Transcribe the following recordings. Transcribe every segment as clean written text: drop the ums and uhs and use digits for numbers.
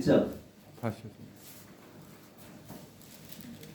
1장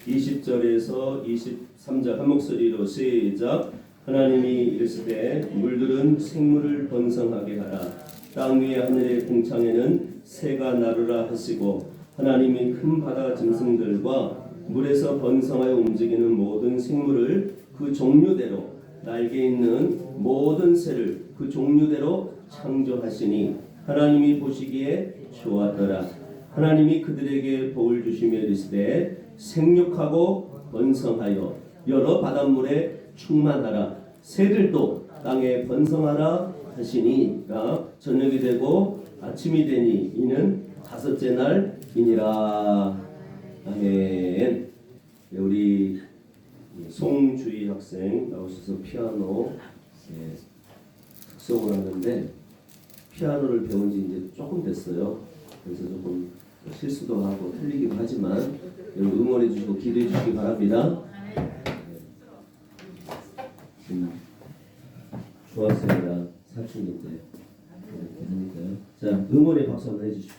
20절에서 23절 한 목소리로 시작. 하나님이 이르시되 물들은 생물을 번성하게 하라. 땅 위의 하늘의 궁창에는 새가 나르라 하시고 하나님이 큰 바다 짐승들과 물에서 번성하여 움직이는 모든 생물을 그 종류대로 날개 있는 모든 새를 그 종류대로 창조하시니 하나님이 보시기에 좋았더라. 하나님이 그들에게 복을 주시며 이르시되 생육하고 번성하여 여러 바닷물에 충만하라. 새들도 땅에 번성하라 하시니가 저녁이 되고 아침이 되니 이는 다섯째 날이니라. 아멘. 우리 송주희 학생 나오셔서 피아노 특성을 하는데 피아노를 배운 지 이제 조금 됐어요. 그래서 조금 실수도 하고 틀리기도 하지만 여러분 응원해 주시고 기도해 주시기 바랍니다. 좋았습니다. 사춘기인데 이렇게 하니까요. 자, 응원의 박수 한번 해주십시오.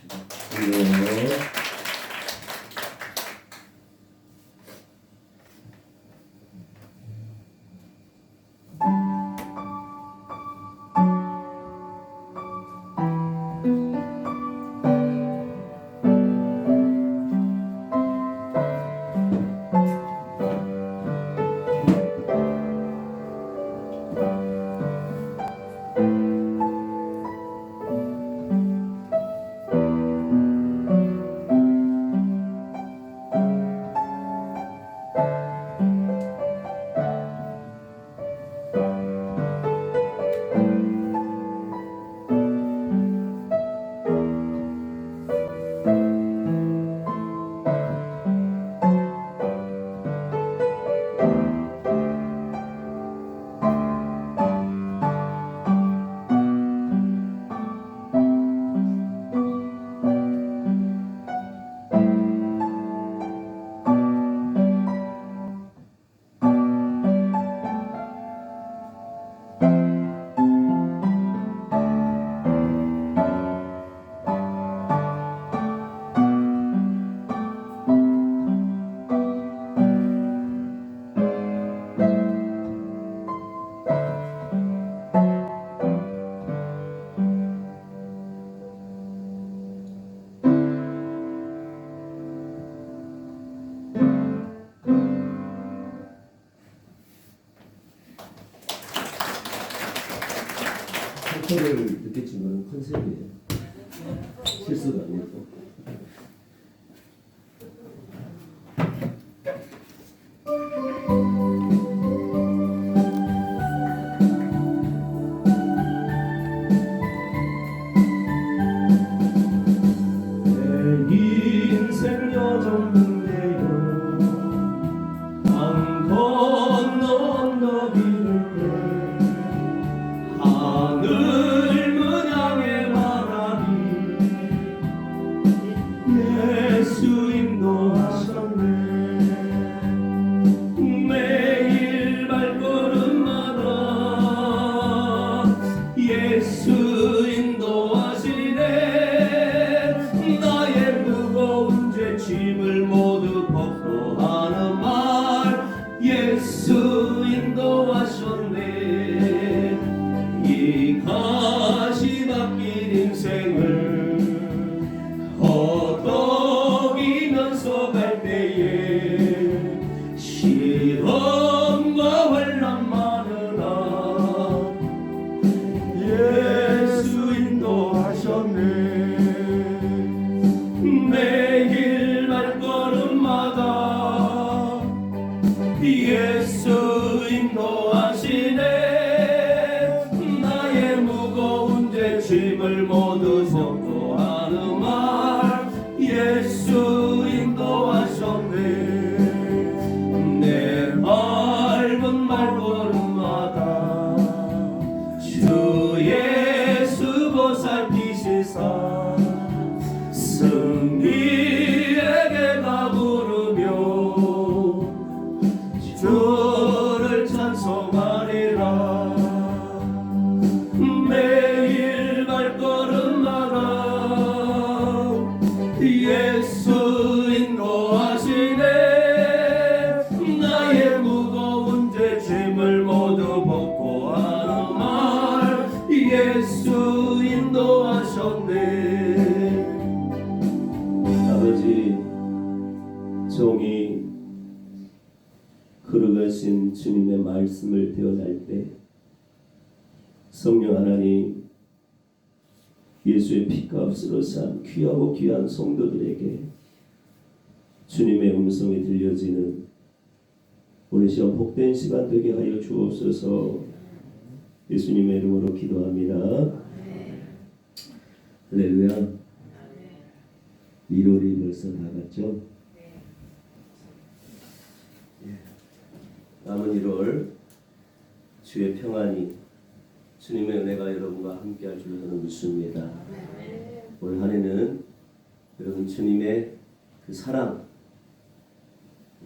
컨셉을 늦게 친 거는 컨셉이에요. 실수가 아니고. 내 인생 여정인데요 강 건너 언덕이를 하늘 문양의 바람이 예수 인도하셨네. 매일 발걸음마다 예수 인도하시네. 나의 무거운 죄 짐을 모두 벗고 하는 말 예수 인도하셨네. 이 가시 바뀐 인생을 허덕이면서 갈 때에 시험과 환난 많으나 예수 인도하셨네. 매일 발걸음마다 예수 인도하시네. 짐을 모두 벗고 하는 말 예수 인도하셨네. 내 밟은 발걸음마다 주 예수 보살피시사 승리에게 가부르며 주를 찬송하리라. 매일 발걸음마다 주님의 말씀을 대언할 때 성령 하나님 예수의 피값으로 산 귀하고 귀한 성도들에게 주님의 음성이 들려지는 오늘 시간 복된 시간 되게 하여 주옵소서. 예수님의 이름으로 기도합니다. 할렐루야. 1월이 벌써 다 갔죠? 남은 1월 주의 평안이 주님의 은혜가 여러분과 함께할 줄로 저는 믿습니다. 올 한 해는 여러분 주님의 그 사랑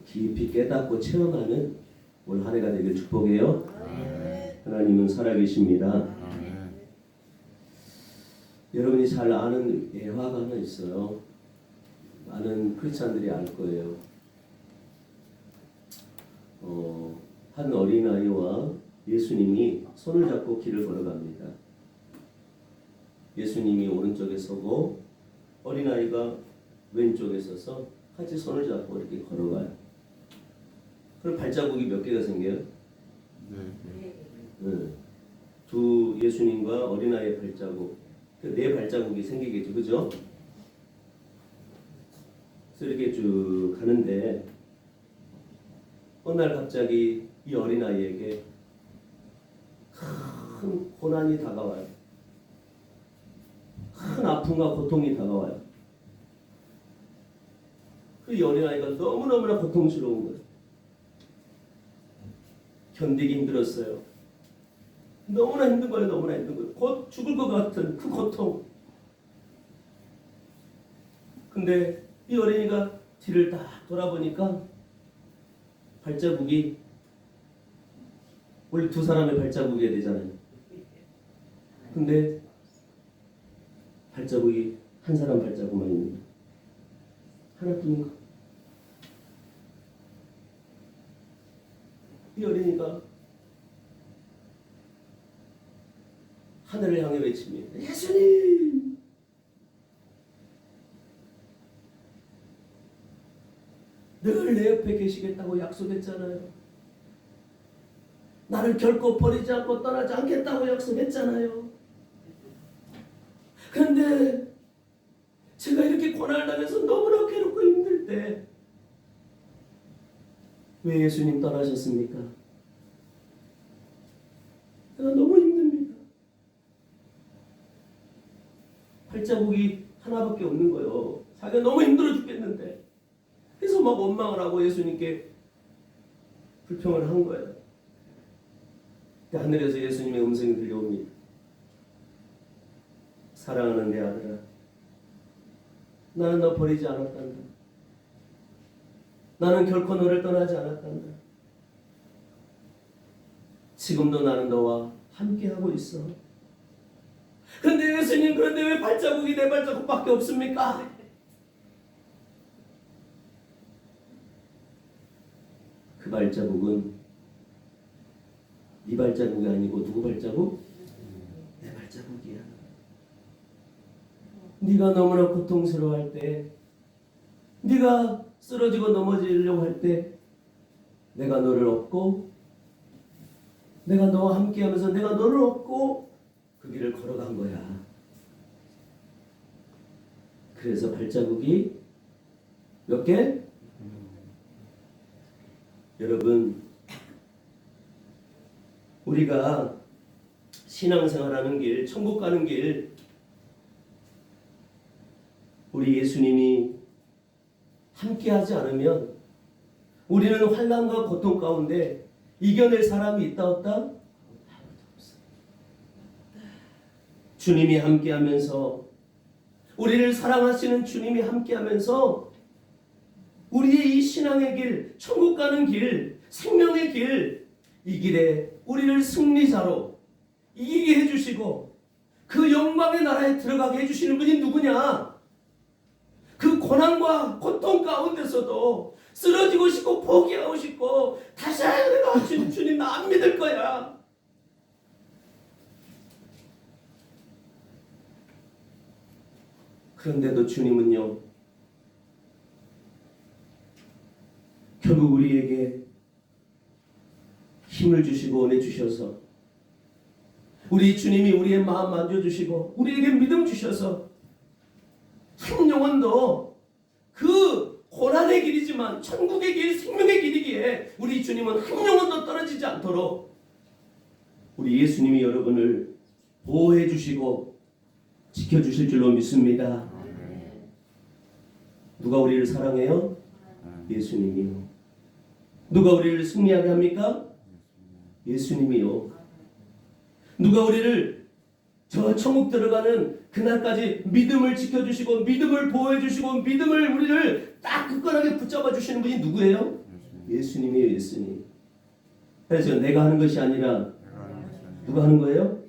깊이 깨닫고 체험하는 올 한 해가 되길 축복해요. 하나님은 살아계십니다. 여러분이 잘 아는 예화가 하나 있어요. 많은 크리스찬들이 알 거예요. 한 어린아이와 예수님이 손을 잡고 길을 걸어갑니다. 예수님이 오른쪽에 서고 어린아이가 왼쪽에 서서 같이 손을 잡고 이렇게 걸어가요. 그럼 발자국이 몇 개가 생겨요? 네. 두 예수님과 어린아이의 발자국, 네 발자국이 생기겠죠, 그죠? 그래서 이렇게 쭉 가는데 어느 날 갑자기 이 어린아이에게 큰 고난이 다가와요. 큰 아픔과 고통이 다가와요. 그 어린아이가 너무너무나 고통스러운 거예요. 견디기 힘들었어요. 너무나 힘든 거예요. 너무나 힘든 거예요. 곧 죽을 것 같은 그 고통. 근데 이 어린이가 뒤를 딱 돌아보니까 발자국이 원래 두 사람의 발자국이어야 되잖아요. 근데 발자국이 한 사람 발자국만 있는 거예요. 하나뿐인 거. 이 어린이가 하늘을 향해 외칩니다. 예수님! 늘 내 옆에 계시겠다고 약속했잖아요. 나를 결코 버리지 않고 떠나지 않겠다고 약속했잖아요. 그런데 제가 이렇게 고난을 당해서 너무나 괴롭고 힘들 때 왜 예수님 떠나셨습니까? 내가 너무 힘듭니다. 발자국이 하나밖에 없는 거예요. 자기가 너무 힘들어 죽겠는데. 그래서 막 원망을 하고 예수님께 불평을 한 거예요. 하늘에서 예수님의 음성이 들려옵니다. 사랑하는 내 아들아, 나는 너 버리지 않았단다. 나는 결코 너를 떠나지 않았단다. 지금도 나는 너와 함께하고 있어. 그런데 예수님, 그런데 왜 발자국이 내 발자국밖에 없습니까? 그 발자국은 네 발자국이 아니고 누구 발자국? 내 발자국이야. 네가 너무나 고통스러워할 때, 네가 쓰러지고 넘어지려고 할 때 내가 너를 업고 내가 너와 함께하면서 내가 너를 업고 그 길을 걸어간 거야. 그래서 발자국이 몇 개? 여러분, 우리가 신앙생활하는 길, 천국 가는 길, 우리 예수님이 함께하지 않으면 우리는 환난과 고통 가운데 이겨낼 사람이 있다 없다? 주님이 함께하면서, 우리를 사랑하시는 주님이 함께하면서 우리의 이 신앙의 길, 천국 가는 길, 생명의 길, 이 길에 우리를 승리자로 이기게 해주시고 그 영광의 나라에 들어가게 해주시는 분이 누구냐? 그 고난과 고통 가운데서도 쓰러지고 싶고 포기하고 싶고 다시 내가 주님 나 안 믿을 거야. 그런데도 주님은요, 결국 우리에게 힘을 주시고 은혜 주셔서 우리 주님이 우리의 마음 만져주시고 우리에게 믿음 주셔서 한 영혼도 그 고난의 길이지만 천국의 길, 생명의 길이기에 우리 주님은 한 영혼도 떨어지지 않도록 우리 예수님이 여러분을 보호해 주시고 지켜주실 줄로 믿습니다. 누가 우리를 사랑해요? 예수님이요. 누가 우리를 승리하게 합니까? 예수님이요. 누가 우리를 저 천국 들어가는 그날까지 믿음을 지켜주시고 믿음을 보호해주시고 믿음을 우리를 딱 굳건하게 붙잡아 주시는 분이 누구예요? 예수님이에요. 예수님. 그래서 내가 하는 것이 아니라 누가 하는 거예요?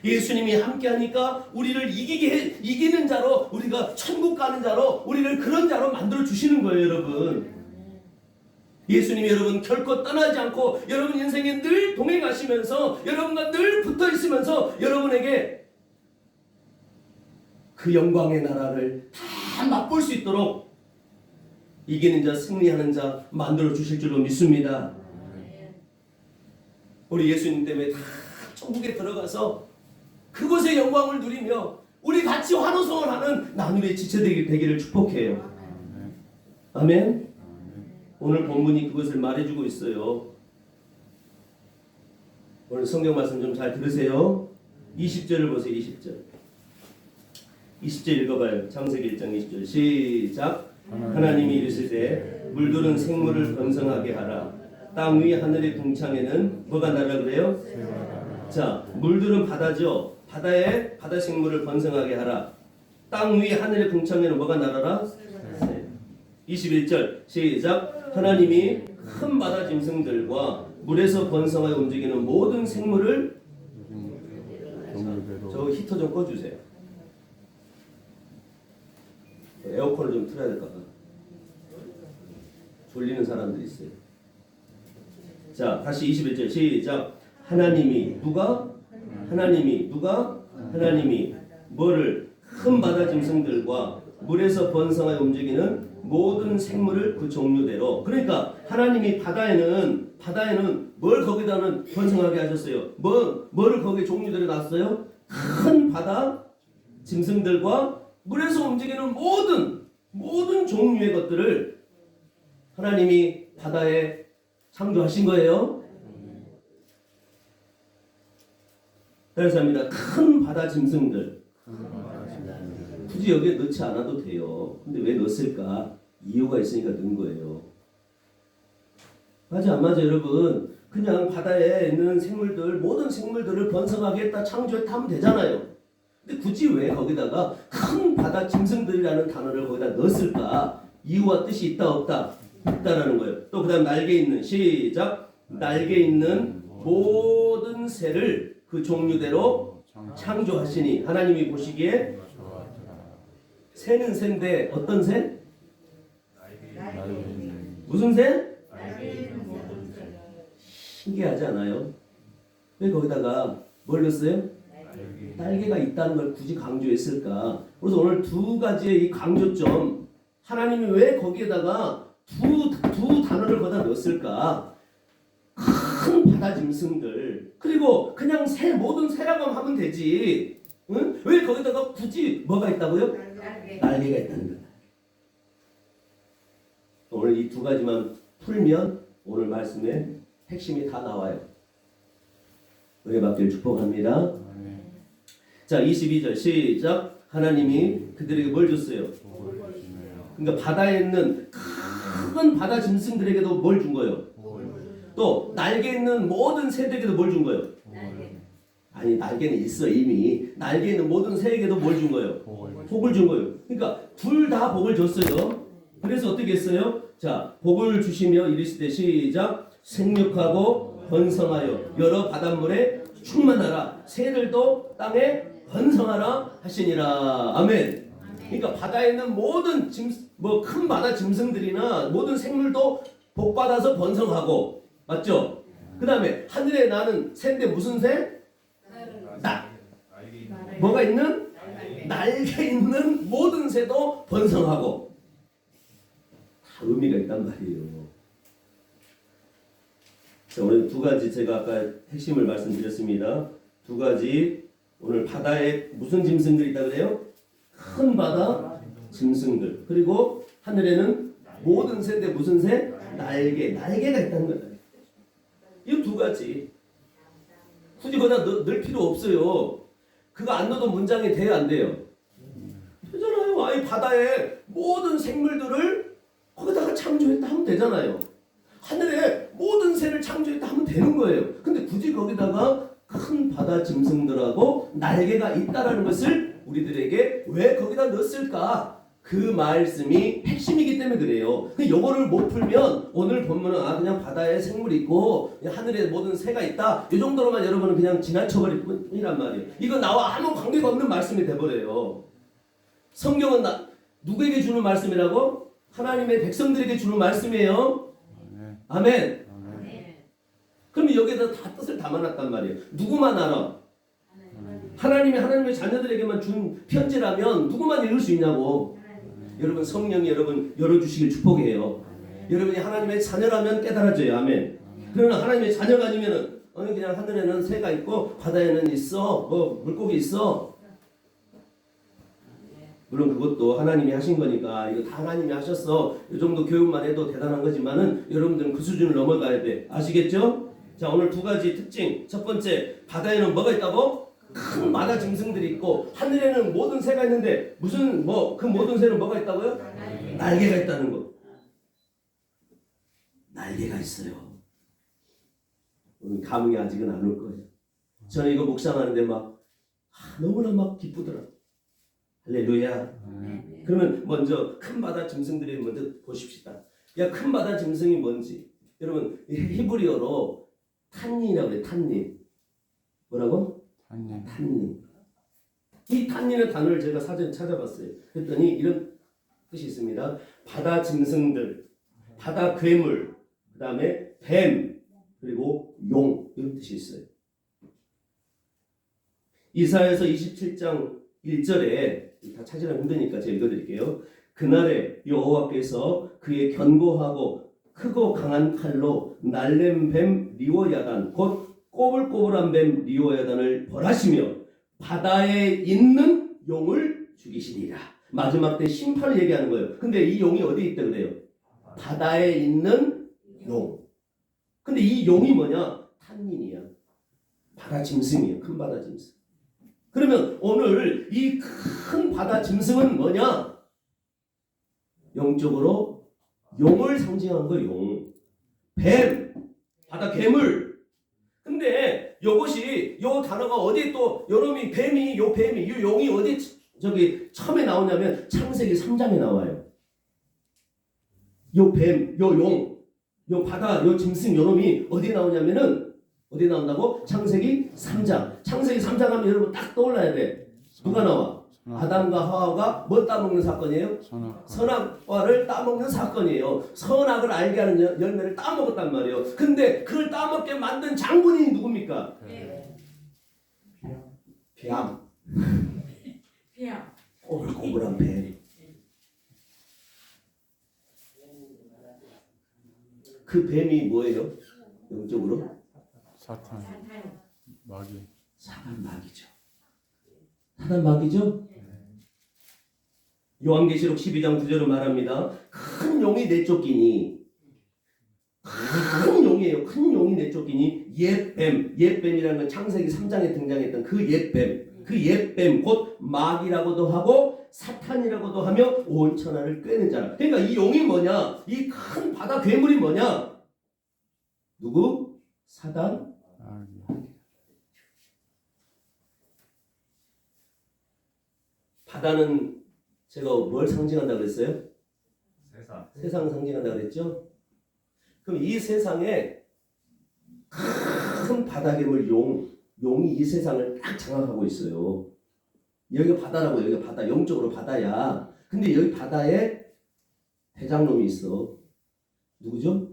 예수님이 함께하니까 우리를 이기는 자로, 우리가 천국 가는 자로, 우리를 그런 자로 만들어 주시는 거예요. 여러분, 예수님이 여러분 결코 떠나지 않고 여러분 인생에 늘 동행하시면서 여러분과 늘 붙어 있으면서 여러분에게 그 영광의 나라를 다 맛볼 수 있도록 이기는 자, 승리하는 자 만들어 주실 줄로 믿습니다. 우리 예수님 때문에 다 천국에 들어가서 그곳의 영광을 누리며 우리 같이 환호성을 하는 나누리의 지체되기 되기를 축복해요. 아멘. 오늘 본문이 그것을 말해주고 있어요. 오늘 성경 말씀 좀 잘 들으세요. 20절을 보세요. 20절. 20절 읽어봐요. 창세기 1장 20절 시작. 하나님이 이르시되 물들은 생물을 번성하게 하라. 땅 위 하늘의 궁창에는 뭐가 나라 그래요? 자, 물들은 바다죠. 바다에 바다 생물을 번성하게 하라. 땅 위 하늘의 궁창에는 뭐가 날아라? 21절 시작. 하나님이 큰 바다 짐승들과 물에서 번성하여 움직이는 모든 생물을 저 히터 좀 꺼주세요. 에어컨을 좀 틀어야 될까 봐. 졸리는 사람들이 있어요. 자, 다시 21절 시작. 하나님이 누가 뭐를 큰 바다 짐승들과 물에서 번성하여 움직이는 모든 생물을 그 종류대로. 그러니까 하나님이 바다에는 뭘 거기다는 번성하게 하셨어요. 뭐를 거기에 종류대로 놨어요? 큰 바다 짐승들과 물에서 움직이는 모든 종류의 것들을 하나님이 바다에 창조하신 거예요. 그래서 합니다. 큰 바다 짐승들. 굳이 여기에 넣지 않아도 돼요. 근데 왜 넣었을까? 이유가 있으니까 넣은 거예요. 맞아 안 맞아 여러분? 그냥 바다에 있는 생물들, 모든 생물들을 번성하게 했다, 창조했다 하면 되잖아요. 근데 굳이 왜 거기다가 큰 바다 짐승들이라는 단어를 거기다 넣었을까? 이유와 뜻이 있다 없다? 있다라는 거예요. 또 그 다음 날개 있는 시작. 날개 있는 모든 새를 그 종류대로 창조하시니. 하나님이 보시기에 새는 새인데 어떤 새? 무슨 새? 신기하지 않아요? 왜 거기다가 뭘 넣었어요? 날개가 있다는 걸 굳이 강조했을까? 그래서 오늘 두 가지의 이 강조점, 하나님이 왜 거기에다가 두 단어를 거기다 넣었을까? 큰 바다 짐승들, 그리고 그냥 모든 새라고 하면 되지. 응? 왜 거기다가 굳이 뭐가 있다고요? 날개가 있다는 거야. 오늘 이 두 가지만 풀면 오늘 말씀의 핵심이 다 나와요. 은혜 받기를 축복합니다. 자, 22절 시작. 하나님이 그들에게 뭘 줬어요? 그러니까 바다에 있는 큰 바다 짐승들에게도 뭘 준 거예요? 또 날개 있는 모든 새들에게도 뭘 준 거예요? 아니, 날개는 있어 이미. 날개 있는 모든 새에게도 뭘 준 거예요? 복을 준 거예요. 그러니까 둘 다 복을 줬어요. 그래서 어떻게 했어요? 자, 복을 주시며 이르시되 시작. 생육하고 번성하여 여러 바닷물에 충만하라. 새들도 땅에 번성하라 하시니라. 아멘. 그러니까 바다에 있는 모든 큰 바다 짐승들이나 모든 생물도 복 받아서 번성하고, 맞죠? 그 다음에 하늘에 나는 새인데 무슨 새? 뭐가 있는? 날개 있는 모든 새도 번성하고. 다 의미가 있단 말이에요. 자, 오늘 두 가지 제가 아까 핵심을 말씀드렸습니다. 두 가지. 오늘 바다에 무슨 짐승들이 있다 그래요? 큰 바다 짐승들. 그리고 하늘에는 모든 새인데 무슨 새? 날개가 있다는 거다. 이 두 가지. 굳이 거기다 넣을 필요 없어요. 그거 안 넣어도 문장이 돼요, 안 돼요? 되잖아요. 아이 바다에 모든 생물들을 거기다가 창조했다 하면 되잖아요. 하늘에 모든 새를 창조했다 하면 되는 거예요. 근데 굳이 거기다가 큰 바다 짐승들하고 날개가 있다라는 것을 우리들에게 왜 거기다 넣었을까? 그 말씀이 핵심이기 때문에 그래요. 요거를 못 풀면 오늘 본문은 그냥 바다에 생물이 있고 하늘에 모든 새가 있다. 이 정도로만 여러분은 그냥 지나쳐버릴 뿐이란 말이에요. 이거 나와 아무 관계가 없는 말씀이 돼버려요. 성경은 누구에게 주는 말씀이라고? 하나님의 백성들에게 주는 말씀이에요. 아멘. 그럼 여기에다 다 뜻을 담아놨단 말이에요. 누구만 알아? 하나님의 자녀들에게만 준 편지라면 누구만 읽을 수 있냐고. 여러분 성령이 여러분 열어주시길 축복해요. 여러분이 하나님의 자녀라면 깨달아져요. 아멘. 그러나 하나님의 자녀가 아니면은 그냥 하늘에는 새가 있고 바다에는 있어. 물고기 있어. 물론 그것도 하나님이 하신 거니까 이거 다 하나님이 하셨어. 이 정도 교육만 해도 대단한 거지만은 여러분들은 그 수준을 넘어가야 돼. 아시겠죠? 자, 오늘 두 가지 특징. 첫 번째, 바다에는 뭐가 있다고? 큰 바다 짐승들이 있고 하늘에는 모든 새가 있는데 그 모든 새는 뭐가 있다고요? 날개가 있다는 거. 날개가 있어요. 오늘 감흥이 아직은 안 올 거예요. 저는 이거 묵상하는데 너무나 기쁘더라. 할렐루야. 그러면 먼저 큰 바다 짐승들이 먼저 보십시다. 큰 바다 짐승이 뭔지. 여러분 히브리어로 탄닌이라고 해요. 탄닌. 뭐라고? 탄닌. 이 탄닌의 단어를 제가 사전에 찾아봤어요. 그랬더니 이런 뜻이 있습니다. 바다 짐승들, 바다 괴물, 그 다음에 뱀, 그리고 용, 이런 뜻이 있어요. 이사야서 27장 1절에 다 찾으려면 힘드니까 제가 읽어드릴게요. 그날에 여호와께서 그의 견고하고 크고 강한 칼로 날렘 뱀 리워야단 곧 꼬불꼬불한 뱀 리워야단을 벌하시며 바다에 있는 용을 죽이시리라. 마지막 때 심판을 얘기하는 거예요. 근데 이 용이 어디에 있다 그래요? 바다에 있는 용. 근데 이 용이 뭐냐? 탄닌이야. 바다 짐승이에요. 큰 바다 짐승. 그러면 오늘 이 큰 바다 짐승은 뭐냐? 영적으로 용을 상징하는 거예요. 용. 뱀, 바다 괴물. 근데 요것이 요 단어가 어디 또 요놈이 뱀이 요 용이 어디 처음에 나오냐면 창세기 3장에 나와요. 요 뱀, 요 용, 요 바다, 요 짐승 요놈이 어디 나오냐면은 어디 나온다고? 창세기 3장. 창세기 3장 하면 여러분 딱 떠올라야 돼. 누가 나와? 아담과 하와가 뭐 따먹는 사건이에요? 선악과를 따먹는 사건이에요. 선악을 알게 하는 열매를 따먹었단 말이에요. 근데 그걸 따먹게 만든 장본인이 누굽니까? 뱀. 꼬불꼬불한 뱀. 그 뱀이 뭐예요? 영적으로? 사탄, 마귀. 사단 마귀죠. 사단 마귀죠? 요한계시록 12장 9절은 말합니다. 큰 용이 내쫓기니 큰 용이에요. 큰 용이 내쫓기니 옛뱀. 옛뱀이라는 건 창세기 3장에 등장했던 그 옛뱀. 그 옛뱀 곧 마귀라고도 하고 사탄이라고도 하며 온 천하를 꿰는 자라. 그러니까 이 용이 뭐냐? 이 큰 바다 괴물이 뭐냐? 누구? 사단? 바다는 제가 뭘 상징한다고 그랬어요? 세상 상징한다고 그랬죠? 그럼 이 세상에 큰 바다 괴물 용이 이 세상을 딱 장악하고 있어요. 여기가 바다라고. 여기가 바다. 영적으로 바다야. 근데 여기 바다에 대장놈이 있어. 누구죠?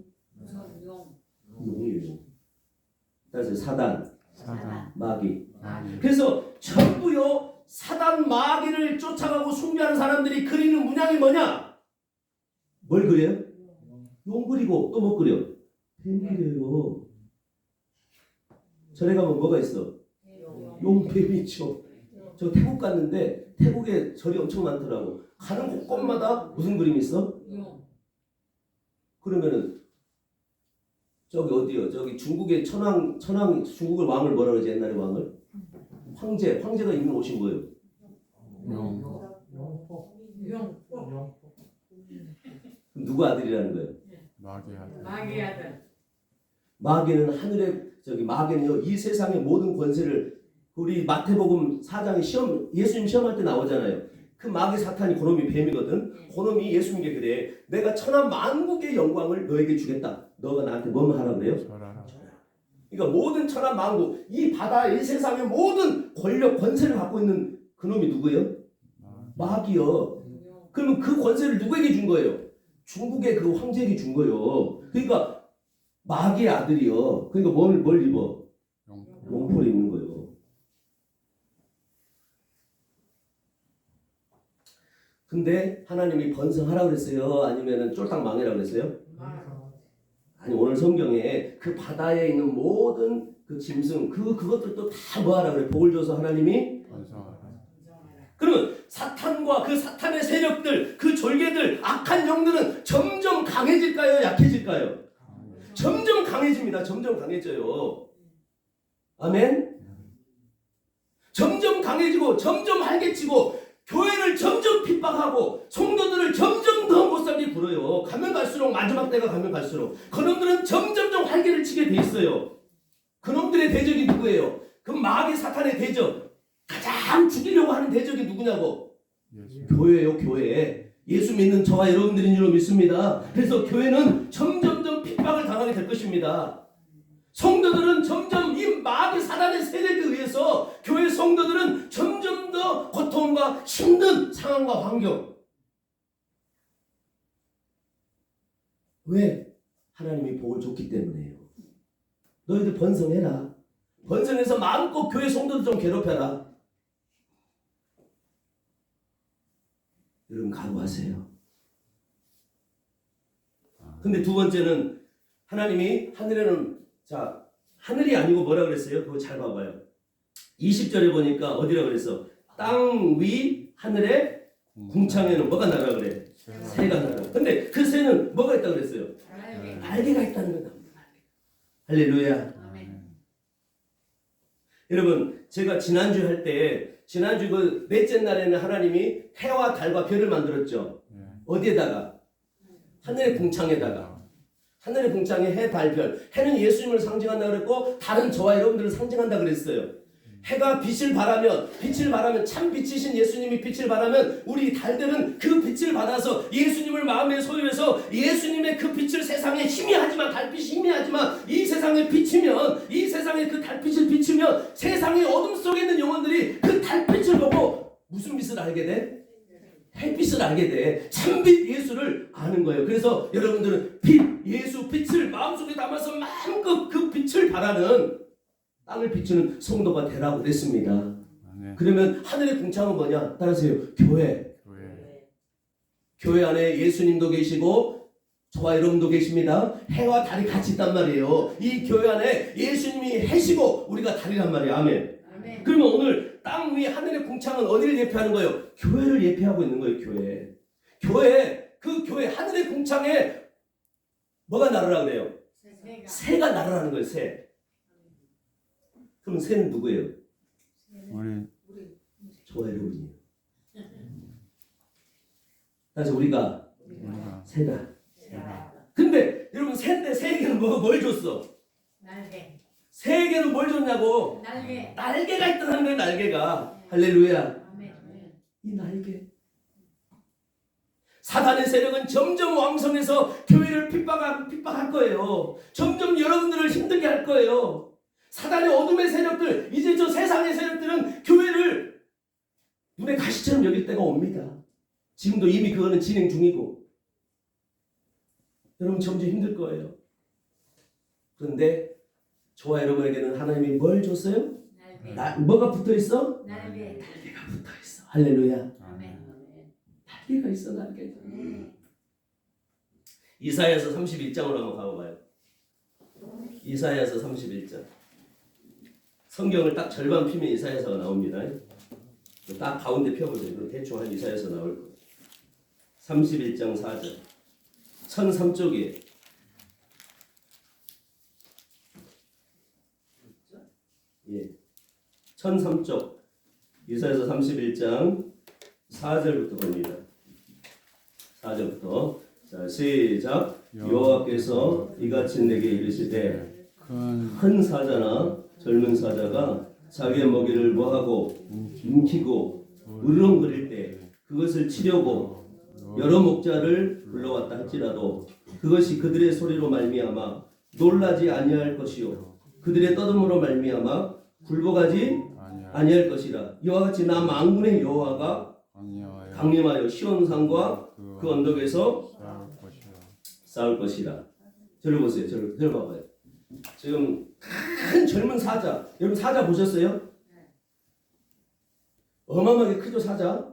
용이에요. 그래서 사단, 마귀. 그래서 전부요 사단 마귀를 쫓아가고 숭배하는 사람들이 그리는 문양이 뭐냐? 뭘 그려요? 용 그리고 또 뭐 그려? 뱀 그려요. 절에 가면 뭐가 있어? 용뱀이 있죠. 저 태국 갔는데 태국에 절이 엄청 많더라고. 가는 곳곳마다 무슨 그림이 있어? 그러면은 저기 어디요? 저기 중국의 천황 중국의 왕을 뭐라 그러지? 옛날에 왕을? 황제가 입는 옷이 뭐예요? 누구 아들이라는 거예요? 마귀 아들. 마귀는 하늘의 저기 마귀는요 이 세상의 모든 권세를 우리 마태복음 4장에 예수님 시험할 때 나오잖아요. 그 마귀 사탄이 그놈이 뱀이거든. 그놈이 예수님께 그래. 내가 천하 만국의 영광을 너에게 주겠다. 너가 나한테 뭐만 하라 그래요? 절하라. 그러니까 모든 천하 만국 이 바다 이 세상의 모든 권력 권세를 갖고 있는 그놈이 누구예요? 마귀요. 그러면 그 권세를 누구에게 준 거예요? 중국의 그 황제에게 준 거예요. 그러니까 마귀의 아들이요. 그러니까 뭘 입어? 용포를 입는 거예요. 근데 하나님이 번성하라 그랬어요? 아니면은 쫄딱 망해라 그랬어요? 아니 오늘 성경에 그 바다에 있는 모든 그 짐승 그것들도 다 뭐하라 그래? 복을 줘서 하나님이 번성하라. 그러면 사탄과 그 사탄의 세력들 그 졸개들 악한 영들은 점점 강해질까요? 약해질까요? 점점 강해집니다. 점점 강해져요. 아멘? 점점 강해지고 점점 활개치고 교회를 점점 핍박하고 성도들을 점점 더 못살게 굴어요. 가면 갈수록 마지막 때가 가면 갈수록 그놈들은 점점점 활개를 치게 돼 있어요. 그놈들의 대적이 누구예요? 그 마귀 사탄의 대적 가장 죽이려고 하는 대적이 누구냐고? 교회예요. 교회. 예수 믿는 저와 여러분들인 줄 믿습니다. 그래서 교회는 점점점 핍박을 당하게 될 것입니다. 성도들은 점점 이 마귀 사단의 세력에 의해서 교회 성도들은 점점 더 고통과 힘든 상황과 환경. 왜? 하나님이 복을 줬기 때문에요. 너희들 번성해라. 번성해서 마음껏 교회 성도들 좀 괴롭혀라. 여러분 각오하세요. 근데 두 번째는 하나님이 하늘에는 자 하늘이 아니고 뭐라 그랬어요? 그거 잘 봐봐요. 20절에 보니까 어디라 그랬어? 땅 위 하늘에 궁창에는 뭐가 날아 그래? 새가 날아. 근데 그 새는 뭐가 있다 그랬어요? 날개가 있다는 거다. 할렐루야. 여러분 제가 지난주 할 때 지난주 그 넷째 날에는 하나님이 해와 달과 별을 만들었죠. 어디에다가? 하늘의 궁창에다가. 하늘의 궁창에 해, 달, 별. 해는 예수님을 상징한다 그랬고 달은 저와 여러분들을 상징한다 그랬어요. 해가 빛을 발하면 참 빛이신 예수님이 빛을 발하면 우리 달들은 그 빛을 받아서 예수님을 마음에 소유해서 예수님의 그 빛을 세상에 희미하지만 달빛이 희미하지만 이 세상에 비치면 이 세상에 그 달빛을 비추면 세상의 어둠 속에 있는 영혼들이 그 달빛을 보고 무슨 빛을 알게 돼? 햇빛을 알게 돼. 참빛 예수를 아는 거예요. 그래서 여러분들은 예수 빛을 마음속에 담아서 마음껏 그 빛을 바라는 땅을 비추는 성도가 되라고 그랬습니다. 그러면 하늘의 궁창은 뭐냐? 따라하세요. 교회. 교회 안에 예수님도 계시고 저와 여러분도 계십니다. 해와 달이 같이 있단 말이에요. 이 교회 안에 예수님이 해시고 우리가 달이란 말이에요. 아멘. 그러면 오늘 땅 위 하늘의 궁창은 어디를 예표하는 거예요? 교회를 예표하고 있는 거예요. 그 교회 하늘의 궁창에 뭐가 날으라 그래요? 새가 날으라는 거예요. 새. 그럼 새는 누구예요? 저와 여러분이에요. 그래서 우리가 새다. 근데 여러분 새에게는 뭘 줬어? 날개. 새에게는 뭘 줬냐고? 날개가 있다는 거예요. 날개가. 할렐루야. 이 날개. 사단의 세력은 점점 왕성해서 교회를 핍박할 거예요. 점점 여러분들을 힘들게 할 거예요. 사단의 어둠의 세력들, 이제 저 세상의 세력들은 교회를 눈에 가시처럼 여길 때가 옵니다. 지금도 이미 그거는 진행 중이고 여러분 점점 힘들 거예요. 그런데 저와 여러분에게는 하나님이 뭘 줬어요? 뭐가 붙어있어? 날개가 붙어있어. 할렐루야. 날개가 있어. 날개가. 이사야서 31장으로 한번 가봐봐요. 이사야서 31장. 성경을 딱 절반 피면 이사야서가 나옵니다. 딱 가운데 펴보세요. 대충 한 이사야서 나올 거예요. 31장 4절 1003쪽에 예, 1003쪽 이사야서 31장 4절부터 봅니다. 4절부터 자 시작. 여호와께서 이같이 내게 이르시되 큰 사자나 젊은 사자가 자기의 먹이를 뭐하고 움키고 으르렁거릴 때 그것을 치려고 여러 목자를 불러왔다 할지라도 그것이 그들의 소리로 말미암아 놀라지 아니할 것이요 그들의 떠듬으로 말미암아 굴복하지 아니할 것이라. 이와 같이 나 만군의 여호와가 강림하여 시온산과 그 언덕에서 싸울 것이라. 저를 보세요. 저를 봐봐요. 지금 큰 젊은 사자. 여러분 사자 보셨어요? 어마어마하게 크죠 사자?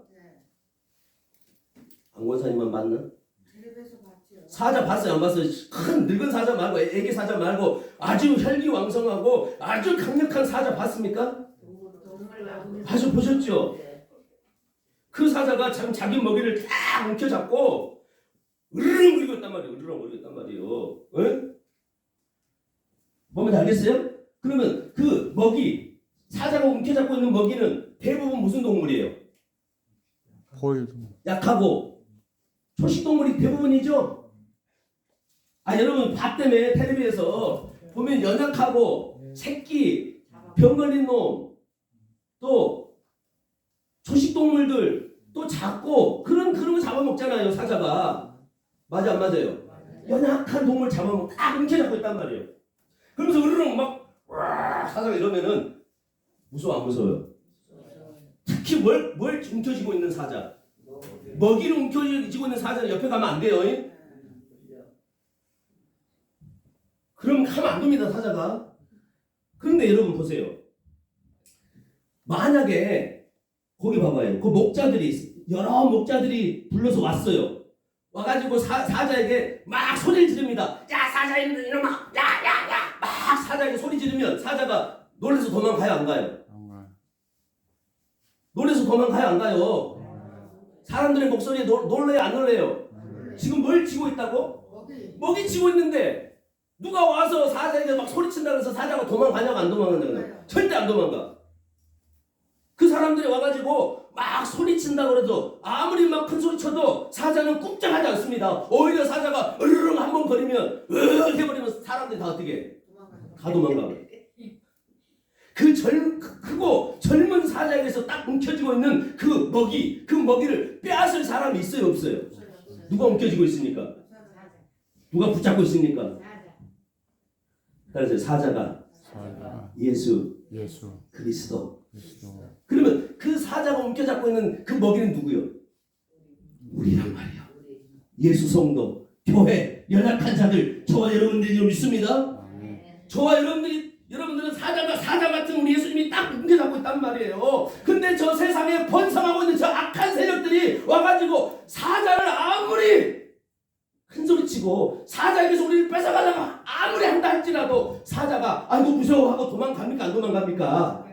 안권사님만 봤나? 사자 봤어요? 안 봤어요? 큰 늙은 사자 말고 애기 사자 말고 아주 혈기왕성하고 아주 강력한 사자 봤습니까? 보셨죠? 그 사자가 참 자기 먹이를 딱 움켜잡고 으르렁거리고 있단 말이에요. 으르렁거리고 있단 말이에요. 에? 뭔지 알겠어요? 그러면 그 먹이 사자가 움켜잡고 있는 먹이는 대부분 무슨 동물이에요? 약하고 초식 동물이 대부분이죠. 여러분 밥 때문에 텔레비에서 보면 연약하고 새끼 병 걸린 놈 또 초식 동물들 또 작고 그런 거 잡아먹잖아요. 사자가 맞아 안 맞아요? 연약한 동물 잡아먹고 딱 움켜잡고 있단 말이에요. 그러면서 으르렁 막 사자가 이러면은 무서워 안 무서워요? 특히 뭘 움켜쥐고 있는 사자, 먹이를 움켜쥐고 있는 사자는 옆에 가면 안 돼요. 그럼 가면 안 됩니다 사자가. 그런데 여러분 보세요. 만약에 거기 봐봐요. 그 목자들이 여러 목자들이 불러서 왔어요. 와가지고 사자에게 막 소리를 지릅니다. 야 사자 이놈아, 야야야, 막 사자에게 소리 지르면 사자가 놀래서 도망가요 안 가요? 놀래서 도망가요 안 가요? 사람들의 목소리에 놀래요 안 놀래요? 지금 뭘 치고 있다고? 먹이 치고 있는데 누가 와서 사자에게 막 소리친다 그래서 사자가 도망가냐고 안 도망가냐고? 절대 안 도망가. 그 사람들이 와가지고 막 소리친다 그래도 아무리 막 큰 소리 쳐도 사자는 꼼짝하지 않습니다. 오히려 사자가 으르렁 한번 거리면 해버리면 사람들이 다 어떻게 해? 다 도망가. 크고 젊은 사자에게서 딱 움켜쥐고 있는 그 먹이를 빼앗을 사람이 있어요 없어요? 누가 움켜쥐고 있습니까? 누가 붙잡고 있습니까? 그래서 사자가 예수 그리스도. 그러면 그 사자가 움켜잡고 있는 그 먹이는 누구요? 우리란 말이요. 예수 성도, 교회, 연약한 자들, 저와 여러분들이 좀 믿습니다. 저와 여러분들은 사자 같은 우리 예수님이 딱 움켜잡고 있단 말이에요. 근데 저 세상에 번성하고 있는 저 악한 세력들이 와가지고 사자를 아무리 큰소리치고 사자에게서 우리를 뺏어가려고 아무리 한다 할지라도 사자가 아이고 무서워하고 도망갑니까 안 도망갑니까?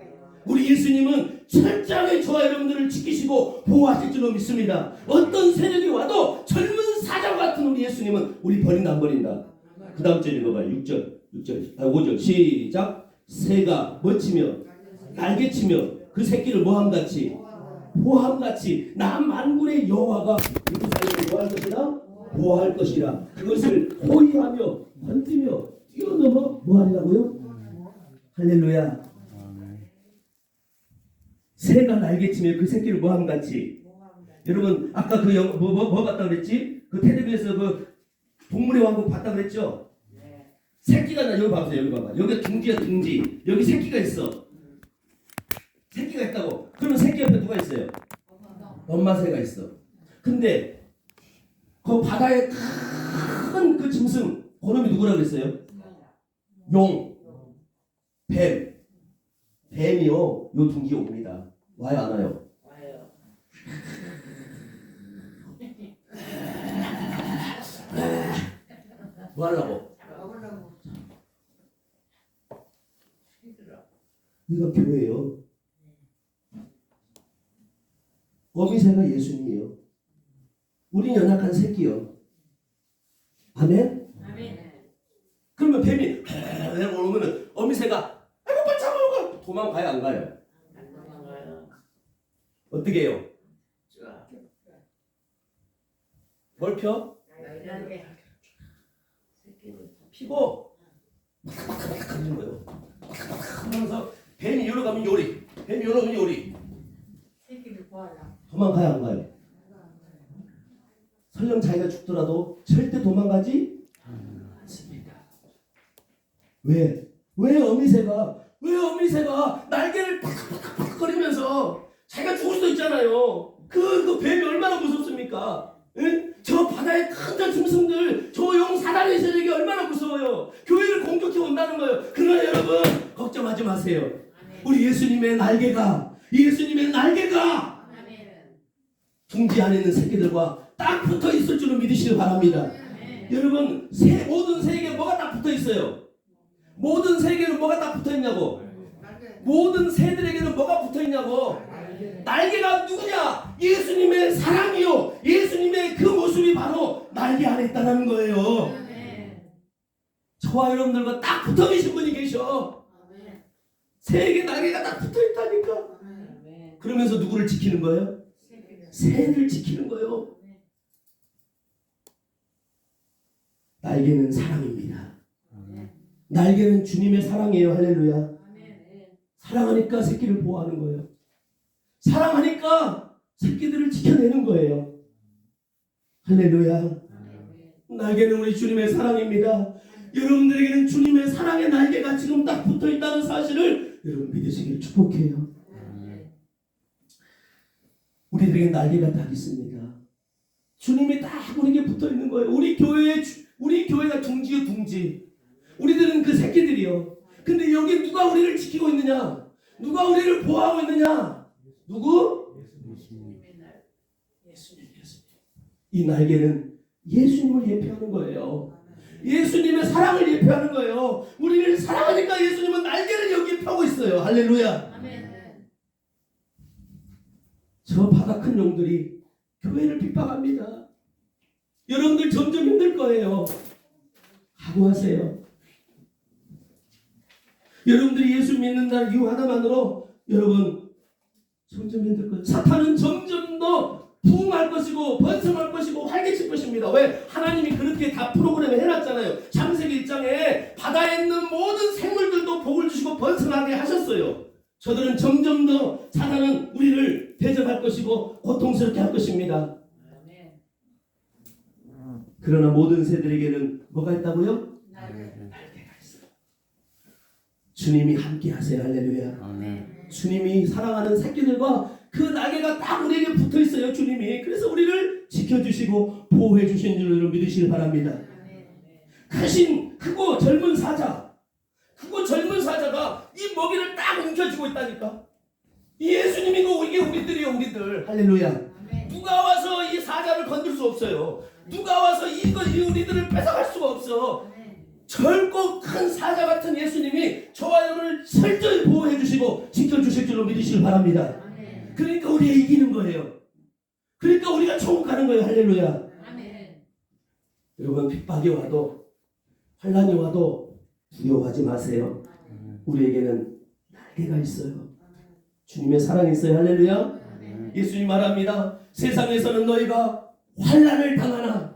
우리 예수님은 철저하게 저와 여러분들을 지키시고 보호하실 줄로 믿습니다. 어떤 세력이 와도 젊은 사자 같은 우리 예수님은 우리 버린다 안 버린다. 그 다음 절 읽어봐요. 5절 시작. 새가 멋지며 날개치며 그 새끼를 모함같이 나 만군의 여호와가 예루살렘을 뭐할 것이다? 보호할 것이라. 그것을 호위하며 건지며 뛰어넘어 뭐하리라고요? 할렐루야. 새가 날개치며 그 새끼를 모함같이. 여러분 아까 그 뭐 봤다 그랬지? 그 텔레비에서 그 동물의 왕국 봤다 그랬죠? 새끼가 나 여기 봐보세요. 여기 봐봐. 여기 둥지야 둥지. 여기 새끼가 있어. 새끼가 있다고. 그러면 새끼 옆에 누가 있어요? 엄마 새가 있어. 근데 그 바다에 큰 그 짐승 그놈이 누구라고 그랬어요? 용, 뱀이요. 요 둥기에 옵니다. 와요 안 와요? 와요. 뭐 하려고? 우리가 교회예요. 어미새가 예수님이요. 우린 연약한 새끼요. 아멘? 그러면 뱀이 내가 오르면 어미새가 아이고 빨리 잡아먹어 도망가요 안 가요? 어떻게 해요? 뭘 펴? 피고 하는 거예요. 하면서 뱀이 요로 가면 요리, 뱀이 요로 가면 요리. 도망가요 안 가요? 설령 자기가 죽더라도 절대 도망가지 않습니다. 왜 어미새가 날개를 팍팍팍 거리면서 자기가 죽을 수도 있잖아요. 그 뱀이 얼마나 무섭습니까? 응? 저 바다의 큰 저 짐승들, 저 용 사단의 세력이 얼마나 무서워요. 교회를 공격해 온다는 거예요. 그러나 여러분 걱정하지 마세요. 우리 예수님의 날개가 둥지 안에 있는 새끼들과 딱 붙어 있을 줄을 믿으시기 바랍니다. 여러분 모든 새에게 뭐가 딱 붙어 있어요? 모든 새에게는 뭐가 딱 붙어 있냐고? 모든 새들에게는 뭐가 붙어 있냐고? 날개가 누구냐? 예수님의 사랑이요. 예수님의 그 모습이 바로 날개 안에 있다는 거예요. 저와 여러분들과 딱 붙어 계신 분이 계셔. 새에게 날개가 딱 붙어 있다니까. 그러면서 누구를 지키는 거예요? 새를 지키는 거예요. 날개는 사랑입니다. 날개는 주님의 사랑이에요. 할렐루야. 사랑하니까 새끼를 보호하는 거예요. 사랑하니까 새끼들을 지켜내는 거예요. 할렐루야. 날개는 우리 주님의 사랑입니다. 여러분들에게는 주님의 사랑의 날개가 지금 딱 붙어 있다는 사실을 여러분 믿으시길 축복해요. 우리들에게 날개가 딱 있습니다. 주님이 딱 우리에게 붙어 있는 거예요. 우리 교회가 둥지요, 둥지. 우리들은 그 새끼들이요. 근데 여기 누가 우리를 지키고 있느냐? 누가 우리를 보호하고 있느냐? 누구? 예수님. 이 날개는 예수님을 예표하는 거예요. 예수님의 사랑을 예표하는 거예요. 우리를 사랑하니까 예수님은 날개를 여기 펴고 있어요. 할렐루야. 저 바다 큰 용들이 교회를 핍박합니다. 여러분들 점점 힘들 거예요. 각오하세요. 여러분들이 예수 믿는 날 이유 하나만으로 여러분 점점 힘들 거예요. 사탄은 점점 더 부흥할 것이고 번성할 것이고 활개칠 것입니다. 왜? 하나님이 그렇게 다 프로그램을 해놨잖아요. 창세기 1장에 바다에 있는 모든 생물들도 복을 주시고 번성하게 하셨어요. 저들은 점점 더 사탄은 우리를 대적할 것이고 고통스럽게 할 것입니다. 그러나 모든 새들에게는 뭐가 있다고요? 날개가 있어요. 주님이 함께 하세요. 할렐루야. 아멘. 주님이 사랑하는 새끼들과 그 날개가 딱 우리에게 붙어 있어요. 주님이. 그래서 우리를 지켜주시고 보호해 주신 줄을 믿으시길 바랍니다. 크고 젊은 사자가 이 먹이를 딱 움켜쥐고 있다니까. 이 예수님이고 이게 우리들이요. 우리들. 할렐루야. 누가 와서 이 사자를 건들 수 없어요. 누가 와서 우리들을 뺏어갈 수가 없어. 젊고 큰 사자 같은 예수님이 저와 여러분을 철저히 보호해 주시고 지켜주실 줄로 믿으시길 바랍니다. 그러니까 우리가 이기는 거예요. 그러니까 우리가 천국 가는 거예요. 할렐루야. 여러분 핍박이 와도 환난이 와도 두려워하지 마세요. 우리에게는 날개가 있어요. 주님의 사랑이 있어요. 할렐루야. 예수님 말합니다. 세상에서는 너희가 환난을 당하나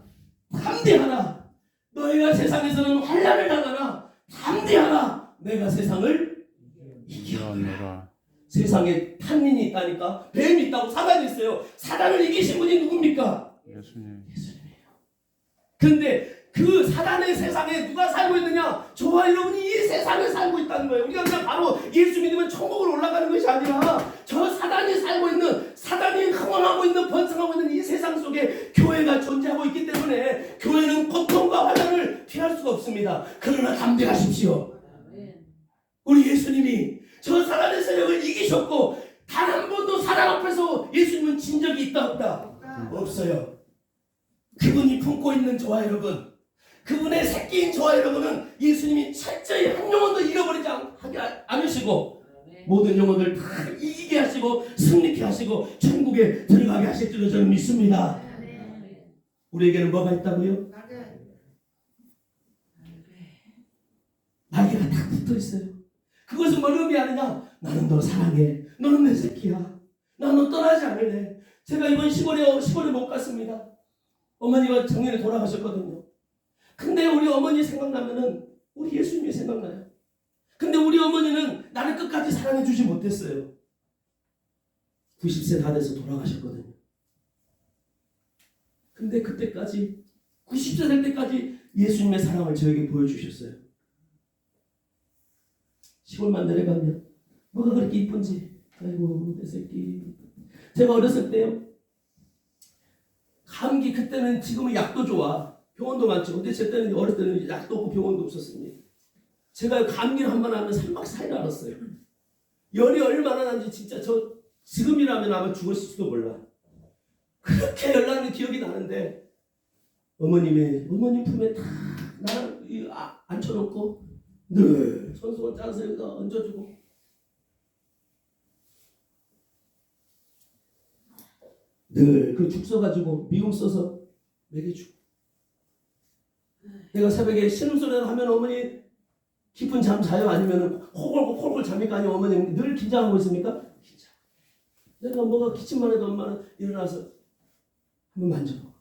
담대하라. 너희가 세상에서는 환난을 당하나 담대하라. 내가 세상을 이겨노라. 세상에 탄닌이 있다니까. 뱀이 있다고. 사단이 있어요. 사단을 이기신 분이 누굽니까? 예수님이에요. 근데 그 사단의 세상에 누가 살고 있느냐? 저와 여러분이 이 세상에 살고 있다는 거예요. 우리가 그냥 바로 예수 믿으면 천국으로 올라가는 것이 아니라 저 사단이 살고 있는, 사단이 흥황하고 있는, 번성하고 있는 이 세상 속에 교회가 존재하고 있기 때문에 교회는 고통과 환난을 피할 수가 없습니다. 그러나 담대하십시오. 우리 예수님이 저 사단의 세력을 이기셨고 단 한 번도 사단 앞에서 예수님은 진 적이 있다 없다? 없어요. 그분이 품고 있는 저와 여러분, 그분의 새끼인 저와 여러분은 예수님이 철저히 한 영혼도 잃어버리지 않으시고 모든 영혼들 다 이기게 하시고 승리케 하시고 천국에 들어가게 하실 줄로 저는 믿습니다. 우리에게는 뭐가 있다고요? 날개가 딱 붙어 있어요. 그것은 뭘 의미하느냐? 나는 너 사랑해. 너는 내 새끼야. 나는 너 떠나지 않을래. 제가 이번 시골에 못 갔습니다. 어머니가 작년에 돌아가셨거든요. 근데 우리 어머니 생각나면은 우리 예수님이 생각나요. 근데 우리 어머니는 나를 끝까지 사랑해 주지 못했어요. 90세 다 돼서 돌아가셨거든요. 근데 그때까지 90세 될 때까지 예수님의 사랑을 저에게 보여주셨어요. 시골만 내려가면 뭐가 그렇게 이쁜지. 아이고 내 새끼. 제가 어렸을 때요. 감기 그때는 지금은 약도 좋아. 병원도 많죠. 근데 제 때는 어릴 때는 약도 없고 병원도 없었습니다. 제가 감기를 한 번 하면 3박 4일 알았어요. 열이 얼마나 난지 진짜 저 지금이라면 아마 죽었을지도 몰라. 그렇게 열 나는 기억이 나는데 어머님 품에 다 나를 앉혀놓고 늘 손수건 짜서 여기다 얹어주고 늘 그 죽 써가지고 미움 써서 먹여주고 내가 새벽에 신음소리를 하면 어머니 깊은 잠 자요? 아니면 콜콜 잠니까? 아니면 어머니 늘 긴장하고 있습니까? 긴장. 내가 뭐가 기침만 해도 엄마는 일어나서 한번 만져보고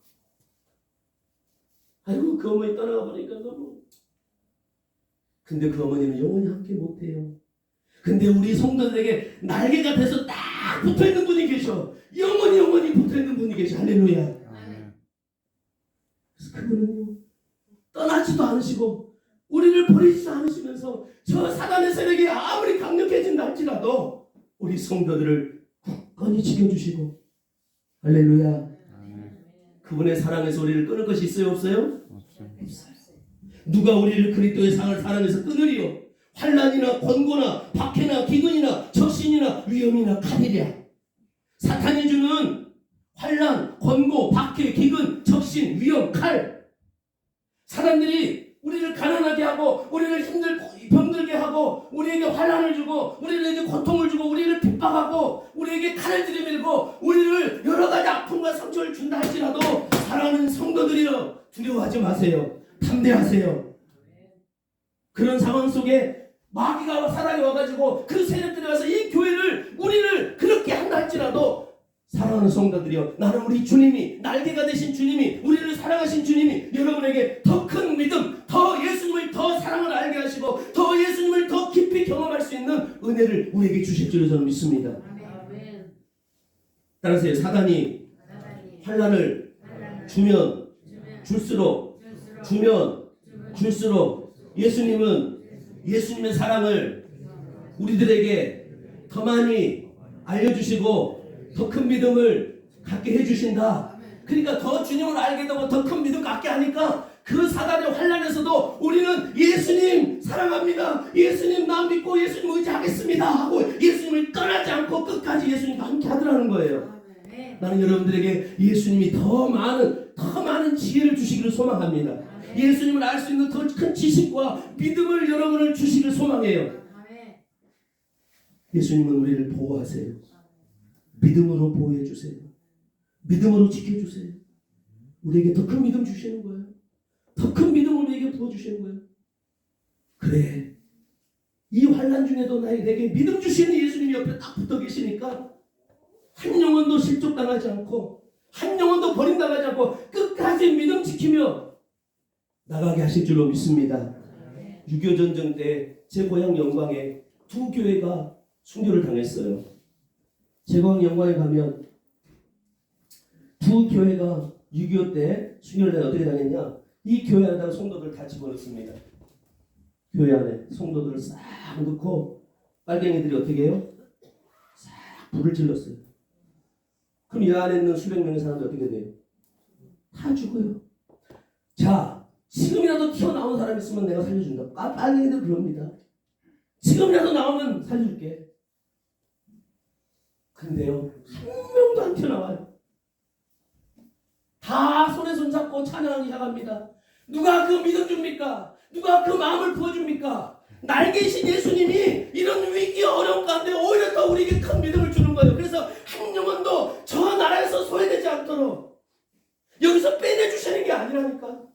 아이고 그 어머니 떠나가 보니까 너무 근데 그 어머니는 영원히 함께 못해요. 근데 우리 성도들에게 날개가 돼서 딱 붙어있는 분이 계셔. 영원히 붙어있는 분이 계셔. 할렐루야. 그래서 그분은요 떠나지도 않으시고 우리를 버리지도 않으시면서 저 사단의 세력이 아무리 강력해진다 할지라도 우리 성도들을 굳건히 지켜주시고 할렐루야. 그분의 사랑에서 우리를 끊을 것이 있어요 없어요? 없어요. 누가 우리를 그리스도의 사랑에서 끊으리요? 환난이나 권고나 박해나 기근이나 적신이나 위험이나 칼이랴. 사탄이 주는 환난, 권고, 박해, 기근, 적신, 위험, 칼. 사람들이 우리를 가난하게 하고 우리를 병들게 하고 우리에게 환난을 주고 우리에게 고통을 주고 우리를 핍박하고 우리에게 칼을 들이밀고 우리를 여러 가지 아픔과 상처를 준다 할지라도 사랑하는 성도들이여 두려워하지 마세요. 담대하세요. 그런 상황 속에 마귀가 사랑이 와가지고 그 세력들이 와서 이 교회를 우리를 그렇게 한다 할지라도 사랑하는 성도들이여 나는 우리 주님이 날개가 되신 주님이 우리를 사랑하신 주님이 여러분에게 더 큰 믿음 더 예수님을 더 사랑을 알게 하시고 더 예수님을 더 깊이 경험할 수 있는 은혜를 우리에게 주실 줄로 저는 믿습니다. 따라서 사단이 환난을 주면 줄수록 예수님은 예수님의 사랑을 우리들에게 더 많이 알려주시고 더 큰 믿음을 갖게 해주신다. 그러니까 더 주님을 알게 되고 더 큰 믿음 갖게 하니까 그 사단의 환난에서도 우리는 예수님 사랑합니다. 예수님 나 믿고 예수님 의지하겠습니다 하고 예수님을 떠나지 않고 끝까지 예수님과 함께 하더라는 거예요. 나는 여러분들에게 예수님이 더 많은 지혜를 주시기를 소망합니다. 예수님을 알 수 있는 더 큰 지식과 믿음을 여러분을 주시기를 소망해요. 예수님은 우리를 보호하세요. 믿음으로 보호해 주세요. 믿음으로 지켜주세요. 우리에게 더 큰 믿음 주시는 거예요. 더 큰 믿음을 우리에게 부어주시는 거예요. 그래 이 환난 중에도 내게 믿음 주시는 예수님이 옆에 딱 붙어 계시니까 한 영혼도 실족당하지 않고 한 영혼도 버림당하지 않고 끝까지 믿음 지키며 나가게 하실 줄로 믿습니다. 6.25 전쟁 때 제 고향 영광에 두 교회가 순교를 당했어요. 제 고향 영광에 가면 두 교회가 6.25 때 순교를 어떻게 당했냐? 이 교회 안에다가 성도들 다 집어넣습니다. 교회 안에 성도들을 싹 넣고 빨갱이들이 어떻게 해요? 싹 불을 질렀어요. 그럼 이 안에 있는 수백 명의 사람들 어떻게 돼요? 다 죽어요. 자, 지금이라도 튀어나온 사람 있으면 내가 살려준다. 빨갱이들 그럽니다. 지금이라도 나오면 살려줄게. 근데요, 한 명도 안 튀어나와요. 다 손에 손잡고 찬양하기 시작합니다. 누가 그 믿음 줍니까? 누가 그 마음을 부어줍니까? 날개신 예수님이 이런 위기 어려움 가운데 오히려 더 우리에게 큰 믿음을 주는 거예요. 그래서 한 영혼도 저 나라에서 소외되지 않도록 여기서 빼내주시는 게 아니라니까.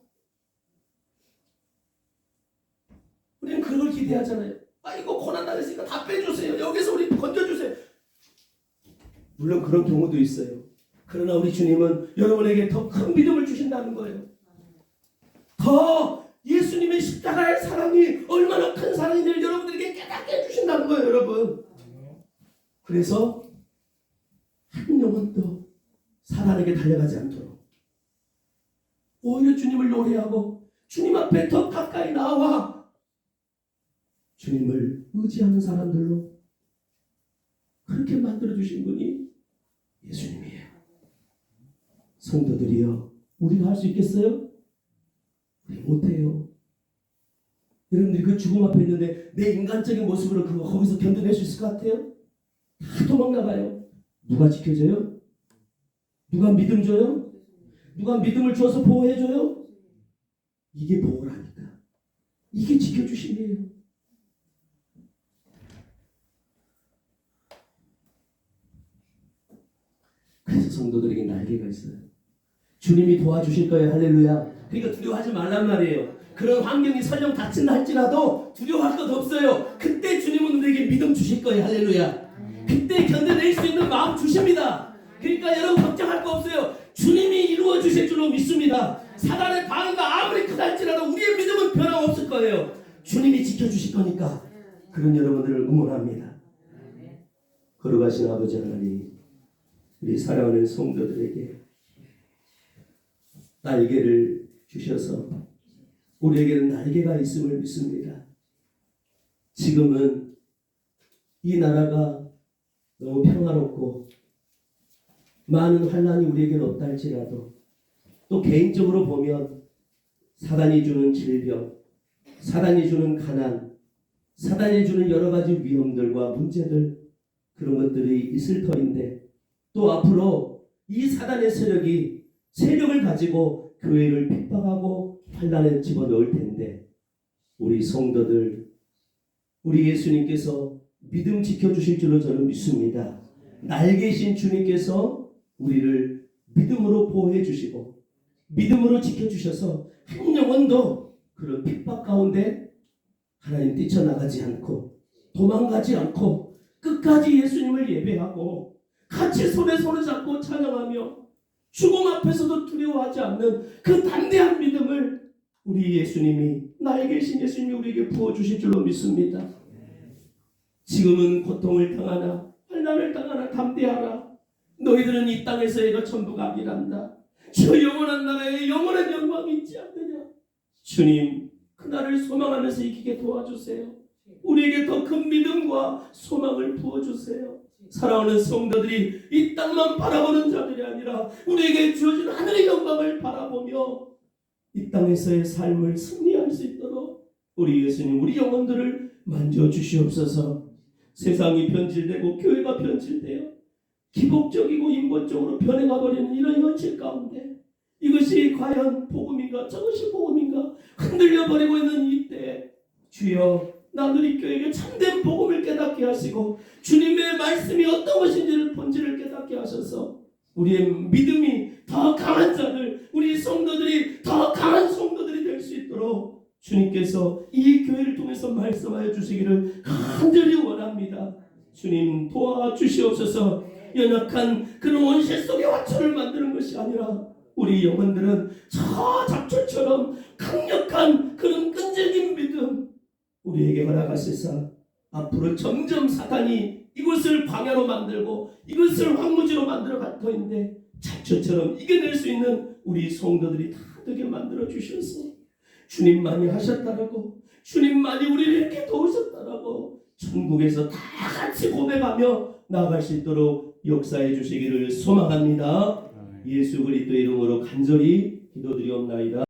우리는 그걸 기대하잖아요. 이거 고난 당했으니까 다 빼주세요. 여기서 우리 건져주세요. 물론 그런 경우도 있어요. 그러나 우리 주님은 여러분에게 더 큰 믿음을 주신다는 거예요. 더 예수님의 십자가의 사랑이 얼마나 큰 사랑인지를 여러분들에게 깨닫게 해주신다는 거예요, 여러분. 그래서 한 영혼도 사단에게 달려가지 않도록 오히려 주님을 노래하고 주님 앞에 더 가까이 나와 주님을 의지하는 사람들로 그렇게 만들어주신 분이 예수님이에요. 성도들이여, 우리가 할 수 있겠어요? 우리 못해요. 여러분들이 그 죽음 앞에 있는데 내 인간적인 모습으로 그거 거기서 견뎌낼 수 있을 것 같아요? 다 도망나가요. 누가 지켜줘요? 누가 믿음 줘요? 누가 믿음을 줘서 보호해줘요? 이게 보호라니까. 이게 지켜주심이에요. 그래서 성도들에게 날개가 있어요. 주님이 도와주실 거예요. 할렐루야. 그러니까 두려워하지 말란 말이에요. 그런 환경이 설령 닥친다 할지라도 두려워할 것 없어요. 그때 주님은 우리에게 믿음 주실 거예요. 할렐루야. 그때 견뎌낼 수 있는 마음 주십니다. 그러니까 여러분 걱정할 거 없어요. 주님이 이루어 주실 줄로 믿습니다. 사단의 방해가 아무리 크다 할지라도 우리의 믿음은 변함없을 거예요. 주님이 지켜주실 거니까 그런 여러분들을 응원합니다. 걸어가신 아버지 하나님, 우리 사랑하는 성도들에게 날개를 주셔서 우리에게는 날개가 있음을 믿습니다. 지금은 이 나라가 너무 평화롭고 많은 환난이 우리에게는 없다 할지라도 또 개인적으로 보면 사단이 주는 질병, 사단이 주는 가난, 사단이 주는 여러 가지 위험들과 문제들, 그런 것들이 있을 터인데 또 앞으로 이 사단의 세력을 가지고 교회를 핍박하고 환난에 집어넣을 텐데 우리 성도들, 우리 예수님께서 믿음 지켜주실 줄로 저는 믿습니다. 날개신 주님께서 우리를 믿음으로 보호해 주시고 믿음으로 지켜주셔서 한 영혼도 그런 핍박 가운데 하나님 뛰쳐나가지 않고 도망가지 않고 끝까지 예수님을 예배하고 같이 손에 손을 잡고 찬양하며 죽음 앞에서도 두려워하지 않는 그 담대한 믿음을 우리 예수님이, 나에 계신 예수님이 우리에게 부어주실 줄로 믿습니다. 지금은 고통을 당하나 환난을 당하나 담대하라. 너희들은 이 땅에서의 것 전부가 아니란다. 저 영원한 나라에 영원한 영광이 있지 않느냐. 주님, 그날을 소망하면서 이기게 도와주세요. 우리에게 더 큰 믿음과 소망을 부어주세요. 사랑하는 성도들이 이 땅만 바라보는 자들이 아니라 우리에게 주어진 하늘의 영광을 바라보며 이 땅에서의 삶을 승리할 수 있도록 우리 예수님, 우리 영혼들을 만져주시옵소서. 세상이 변질되고 교회가 변질되어 기복적이고 인본적으로 변해가버리는 이런 현실 가운데 이것이 과연 복음인가 저것이 복음인가 흔들려버리고 있는 이때 주여, 나누리 교회에게 참된 복음을 깨닫게 하시고 주님의 말씀이 어떤 것인지를 본질을 깨닫게 하셔서 우리의 믿음이 더 강한 자들, 우리 성도들이 더 강한 성도들이 될 수 있도록 주님께서 이 교회를 통해서 말씀하여 주시기를 간절히 원합니다. 주님 도와주시옵소서. 연약한 그런 원시 속의 화초를 만드는 것이 아니라 우리 영혼들은 저 잡초처럼 강력한 그런 끈질긴 믿음 우리에게 허락하시사 앞으로 점점 사단이 이곳을 광야로 만들고 이것을 황무지로 만들어 갈 터인데 잡초처럼 이겨낼 수 있는 우리 성도들이 다 되게 만들어 주셔서 주님만이 하셨다라고, 주님만이 우리를 이렇게 도우셨다라고 천국에서 다 같이 고백하며 나아갈 수 있도록 역사해 주시기를 소망합니다. 예수 그리스도의 이름으로 간절히 기도드리옵나이다.